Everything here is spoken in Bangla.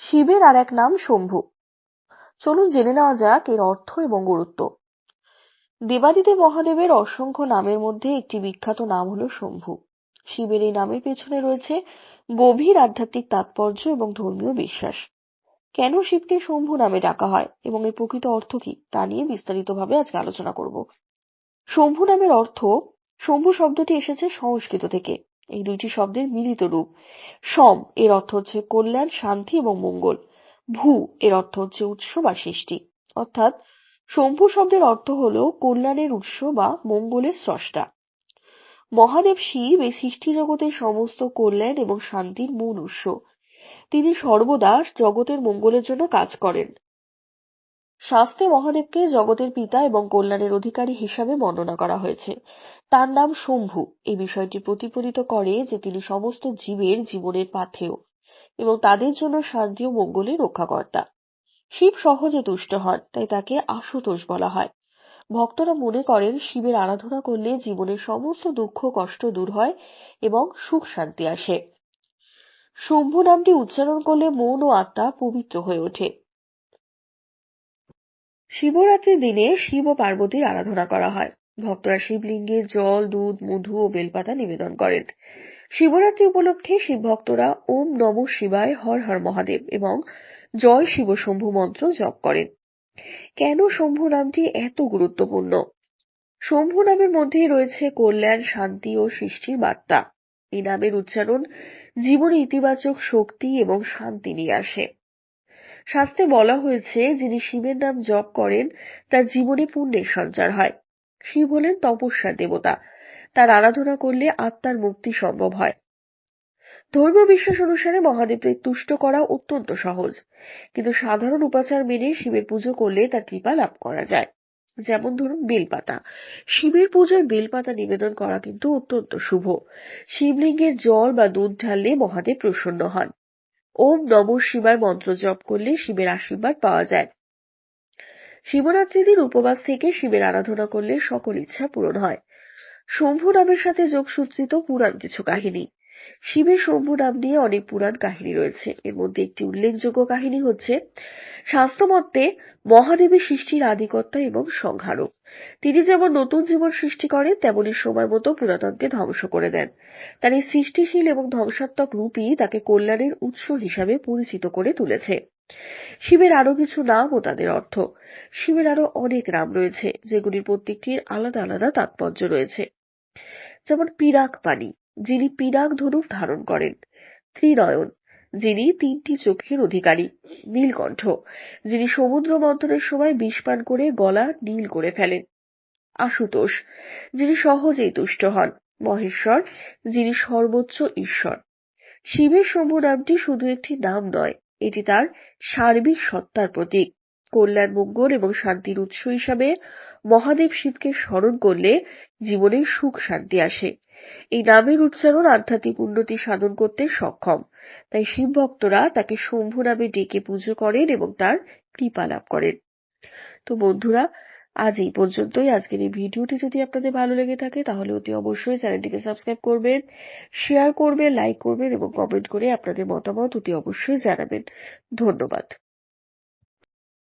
শিবের আর এক নাম শম্ভু। চলুন জেনে নেওয়া যাক এর অর্থ এবং গুরুত্ব। দেবাদিদেব মহাদেবের অসংখ্য নামের মধ্যে একটি বিখ্যাত নাম হলো শম্ভু। শিবের এই নামের পেছনে রয়েছে গভীর আধ্যাত্মিক তাৎপর্য এবং ধর্মীয় বিশ্বাস। কেন শিবকে শম্ভু নামে ডাকা হয় এবং এর প্রকৃত অর্থ কি তা নিয়ে বিস্তারিতভাবে আজকে আলোচনা করব। শম্ভু নামের অর্থ, শম্ভু শব্দটি এসেছে সংস্কৃত থেকে। এই দুইটি শব্দের মিলিত রূপ। সম এর অর্থ হচ্ছে কল্যাণ, শান্তি এবং মঙ্গল। ভূ এর অর্থ হচ্ছে উৎস বা সৃষ্টি। অর্থাৎ শম্ভু শব্দের অর্থ হলো কল্যাণের উৎস বা মঙ্গলের স্রষ্টা। মহাদেব শিব এই সৃষ্টি জগতের সমস্ত কল্যাণ এবং শান্তির মূল উৎস। তিনি সর্বদা জগতের মঙ্গলের জন্য কাজ করেন। শাস্ত্রে মহাদেবকে জগতের পিতা এবং কল্যাণের অধিকারী হিসাবে বর্ণনা করা হয়েছে। তার নাম শম্ভু এই বিষয়টি প্রতিফলিত করে যে তিনি সমস্ত জীবের জীবনের পাথেয় এবং তাদের জন্য শান্তি ও মঙ্গলের রক্ষাকর্তা। শিব সহজে তুষ্ট হন, তাই তাকে আশুতোষ বলা হয়। ভক্তরা মনে করেন শিবের আরাধনা করলে জীবনের সমস্ত দুঃখ কষ্ট দূর হয় এবং সুখ শান্তি আসে। শম্ভু নামটি উচ্চারণ করলে মন ও আত্মা পবিত্র হয়ে ওঠে। শিবরাত্রির দিনে শিব ও পার্বতীর আরাধনা করা হয়। ভক্তরা শিবলিঙ্গে জল, দুধ, মধু ও বেলপাতা নিবেদন করেন। শিবরাত্রি উপলক্ষে শিব ভক্তরা ওম নমঃ শিবায়, হর হর মহাদেব এবং জয় শিব শম্ভু মন্ত্র জপ করেন। কেন শম্ভু নামটি এত গুরুত্বপূর্ণ? শম্ভু নামের মধ্যেই রয়েছে কল্যাণ, শান্তি ও সৃষ্টির বার্তা। এই নামের উচ্চারণ জীবনে ইতিবাচক শক্তি এবং শান্তি নিয়ে আসে। শাস্ত্রে বলা হয়েছে যিনি শিবের নাম জপ করেন তার জীবনে পুণ্যের সঞ্চার হয়। শিব হলেন তপস্যার দেবতা। তার আরাধনা করলে আত্মার মুক্তি সম্ভব হয়। ধর্মীয় বিশ্বাস অনুসারে মহাদেবকে তুষ্ট করা অত্যন্ত সহজ, কিন্তু সাধারণ উপাচার মেনে শিবের পুজো করলে তার কৃপা লাভ করা যায়। যেমন ধরুন বেলপাতা। শিবের পূজায় বেলপাতা নিবেদন করা কিন্তু অত্যন্ত শুভ। শিবলিঙ্গের জল বা দুধ ঢাললে মহাদেব প্রসন্ন হন। ওম নমঃ শিবায় মন্ত্র জপ করলে শিবের আশীর্বাদ পাওয়া যায়। শিবরাত্রির দিন উপবাস থেকে শিবের আরাধনা করলে সকল ইচ্ছা পূরণ হয়। শম্ভু নামের সাথে যোগসূত্রিত পুরাণ কিছু কাহিনী। শিবের শম্ভু নাম নিয়ে অনেক পুরাণ কাহিনী রয়েছে। এর মধ্যে একটি উল্লেখযোগ্য কাহিনী হচ্ছে, শাস্ত্রমতে মহাদেবের সৃষ্টির আদিকর্তা এবং সংহারক। তিনি যেমন নতুন জীবন সৃষ্টি করেন, তেমনি সময় মতো পুরাতনকে ধ্বংস করে দেন। তার এই সৃষ্টিশীল এবং ধ্বংসাত্মক রূপই তাকে কল্যাণের উৎস হিসাবে পরিচিত করে তুলেছে। শিবের আরো কিছু নাম ও তাদের অর্থ। শিবের আরো অনেক নাম রয়েছে, যেগুলির প্রত্যেকটির আলাদা আলাদা তাৎপর্য রয়েছে। যেমন পিনাক পানি, যিনি পিনাক ধনুক ধারণ করেন। ত্রিনয়ন, যিনি তিনটি চোখের অধিকারী। নীলকণ্ঠ, যিনি সমুদ্র মন্থনের সময় বিষ পান করে গলা নীল করে ফেলেন। আশুতোষ, যিনি সহজেই তুষ্ট হন। মহেশ্বর, যিনি সর্বোচ্চ ঈশ্বর। শিবের শম্ভু নামটি শুধু একটি নাম নয়, এটি তার সার্বিক সত্তার প্রতীক। কল্যাণ, মঙ্গল এবং শান্তির উৎস হিসাবে মহাদেব শিবকে স্মরণ করলে জীবনে সুখ শান্তি আসে। এই নামের উচ্চারণ আধ্যাত্মিক উন্নতি সাধন করতে সক্ষম। তাই শিব ভক্তরা তাকে শম্ভু নামে ডেকে পুজো করেন এবং তার কৃপা লাভ করেন। তো বন্ধুরা, আজ এই পর্যন্তই। আজকের এই ভিডিওটি যদি আপনাদের ভালো লেগে থাকে তাহলে অতি অবশ্যই চ্যানেলটিকে সাবস্ক্রাইব করবেন, শেয়ার করবেন, লাইক করবেন এবং কমেন্ট করে আপনাদের মতামত অতি অবশ্যই জানাবেন। ধন্যবাদ।